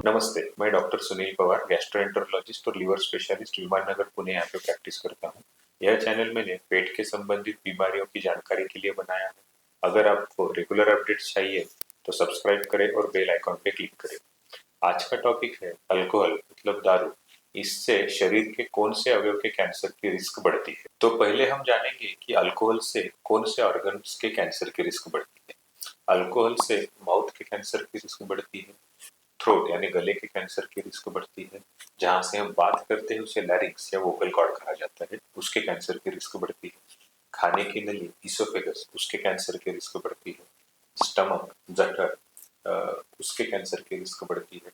नमस्ते, मैं doctor Sunil Pawar, gastroenterologist और लिवर स्पेशलिस्ट, विमान नगर पुणे यहाँ पे प्रैक्टिस करता हूँ। यह चैनल मैंने पेट के संबंधित बीमारियों की जानकारी के लिए बनाया है। अगर आपको रेगुलर अपडेट्स चाहिए तो सब्सक्राइब करें और बेल आइकॉन पे क्लिक करें। आज का टॉपिक है अल्कोहल मतलब दारू। इससे शरीर के कौन से अवयव के कैंसर की रिस्क बढ़ती है। तो पहले हम जानेंगे कि अल्कोहल से कौन से ऑर्गन्स के कैंसर की रिस्क बढ़ती है। अल्कोहल से माउथ के कैंसर की रिस्क बढ़ती है, थ्रोट यानी गले के कैंसर की रिस्क बढ़ती है, जहां से हम बात करते हैं उसे लैरिंक्स या वोकल कॉर्ड कहा जाता है, उसके कैंसर की रिस्क बढ़ती है। खाने की नली इसोफेगस, उसके कैंसर की रिस्क बढ़ती है। स्टमक जठर, उसके कैंसर की रिस्क बढ़ती है।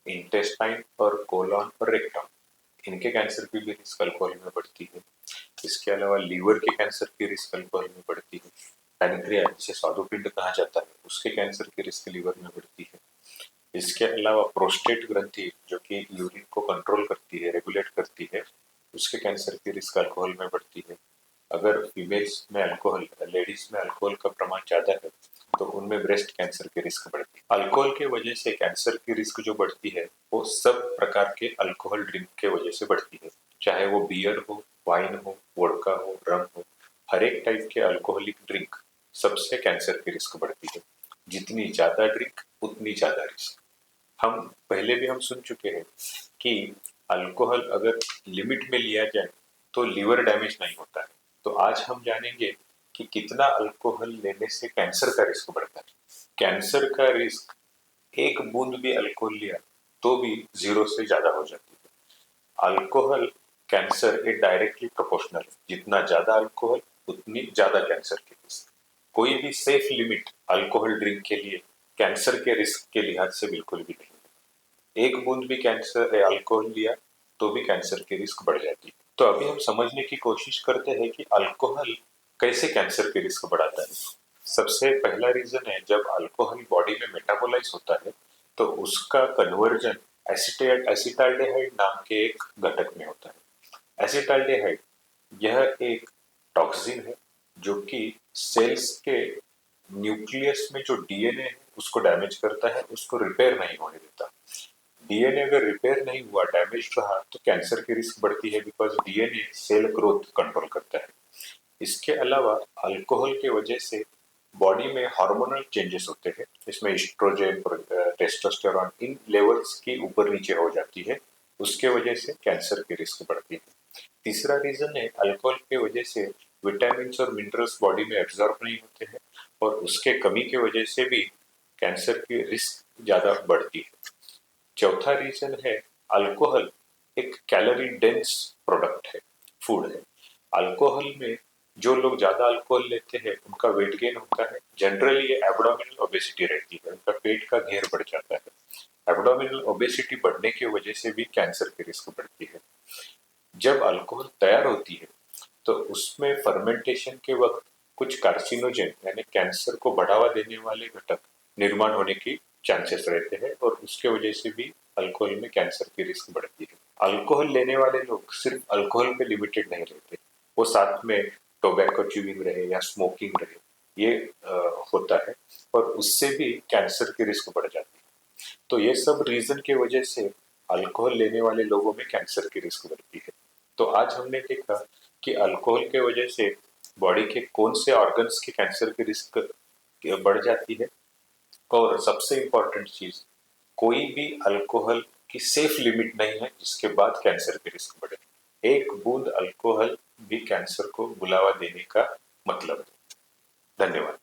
इंटेस्टाइन और कोलॉन और रेक्टम, इनके कैंसर की भी रिस्क अल्कोहल में बढ़ती है। इसके अलावा लीवर के कैंसर की रिस्क अल्कोहल में बढ़ती है। पैनक्रियास जिसे स्वादुपिंड कहा जाता है, उसके कैंसर की रिस्क लीवर में बढ़ती है। इसके अलावा प्रोस्टेट ग्रंथि जो कि यूरिन को कंट्रोल करती है, रेगुलेट करती है, उसके कैंसर की रिस्क अल्कोहल में बढ़ती है। अगर फीमेल्स में अल्कोहल, लेडीज में अल्कोहल का प्रमाण ज्यादा है तो उनमें ब्रेस्ट कैंसर की रिस्क बढ़ती है। अल्कोहल के वजह से कैंसर की रिस्क जो बढ़ती है वो सब प्रकार के अल्कोहल ड्रिंक के वजह से बढ़ती है, चाहे वो बियर हो, वाइन हो, वोडका हो, रम हो। हर एक टाइप के अल्कोहलिक ड्रिंक सबसे कैंसर की रिस्क बढ़ती है। जितनी ज्यादा ड्रिंक उतनी ज्यादा रिस्क। हम पहले भी हम सुन चुके हैं कि अल्कोहल अगर लिमिट में लिया जाए तो लीवर डैमेज नहीं होता है। तो आज हम जानेंगे कि कितना अल्कोहल लेने से कैंसर का रिस्क बढ़ता है। कैंसर का रिस्क एक बूंद भी अल्कोहल लिया तो भी 0 से ज्यादा हो जाती है। अल्कोहल कैंसर एक डायरेक्टली प्रोपोर्शनल है, जितना ज्यादा अल्कोहल उतनी ज्यादा कैंसर की रिस्क। कोई भी सेफ लिमिट अल्कोहल ड्रिंक के लिए कैंसर के रिस्क के लिहाज से बिल्कुल भी नहीं। एक बूंद भी कैंसर अल्कोहल लिया तो भी कैंसर की रिस्क बढ़ जाती है। तो अभी हम समझने की कोशिश करते हैं कि अल्कोहल कैसे कैंसर की रिस्क बढ़ाता है। सबसे पहला रीजन है, जब अल्कोहल बॉडी में मेटाबोलाइज होता है तो उसका कन्वर्जन एसिटाल्डेहाइड नाम के एक घटक में होता है। एसिटाल्डेहाइड यह एक टॉक्सिन है जो कि सेल्स के न्यूक्लियस में जो डीएनए है उसको डैमेज करता है, उसको रिपेयर नहीं होने देता। डीएनए अगर रिपेयर नहीं हुआ, डैमेज रहा, तो कैंसर की रिस्क बढ़ती है, because DNA cell growth control करता है। इसके अलावा अल्कोहल के वजह से बॉडी में हार्मोनल चेंजेस होते हैं। इसमें एस्ट्रोजन और टेस्टोस्टेरोन इन लेवल्स की ऊपर नीचे हो जाती है, उसके वजह से कैंसर की रिस्क बढ़ती है। तीसरा रीजन है, अल्कोहल के वजह से विटामिन और मिनरल्स बॉडी में एब्जॉर्ब नहीं होते हैं और उसके कमी की वजह से भी कैंसर की रिस्क ज्यादा बढ़ती है। चौथा रीजन है, अल्कोहल एक कैलोरी डेंस प्रोडक्ट है, फूड है। अल्कोहल में जो लोग ज्यादा अल्कोहल लेते हैं उनका वेट गेन होता है। जनरली ये एब्डोमिनल ओबेसिटी रहती है, उनका पेट का घेर बढ़ जाता है। एब्डोमिनल ओबेसिटी बढ़ने की वजह से भी कैंसर की रिस्क बढ़ती है। जब अल्कोहल तैयार होती है तो उसमें फर्मेंटेशन के वक्त कुछ कार्सिनोजेन यानी कैंसर को बढ़ावा देने वाले घटक निर्माण होने की चांसेस रहते हैं और उसके वजह से भी अल्कोहल में कैंसर की रिस्क बढ़ती है। अल्कोहल लेने वाले लोग सिर्फ अल्कोहल पे लिमिटेड नहीं रहते, वो साथ में टोबैको च्यूइंग रहे या स्मोकिंग रहे, ये होता है और उससे भी कैंसर की रिस्क बढ़ जाती है। तो ये सब रीजन की वजह से अल्कोहल लेने वाले लोगों में कैंसर की रिस्क बढ़ती है। तो आज हमने देखा कि अल्कोहल के वजह से बॉडी के कौन से ऑर्गन्स के कैंसर की रिस्क बढ़ जाती है। और सबसे इम्पोर्टेंट चीज, कोई भी अल्कोहल की सेफ लिमिट नहीं है जिसके बाद कैंसर की रिस्क बढ़े। एक बूंद अल्कोहल भी कैंसर को बुलावा देने का मतलब है। धन्यवाद।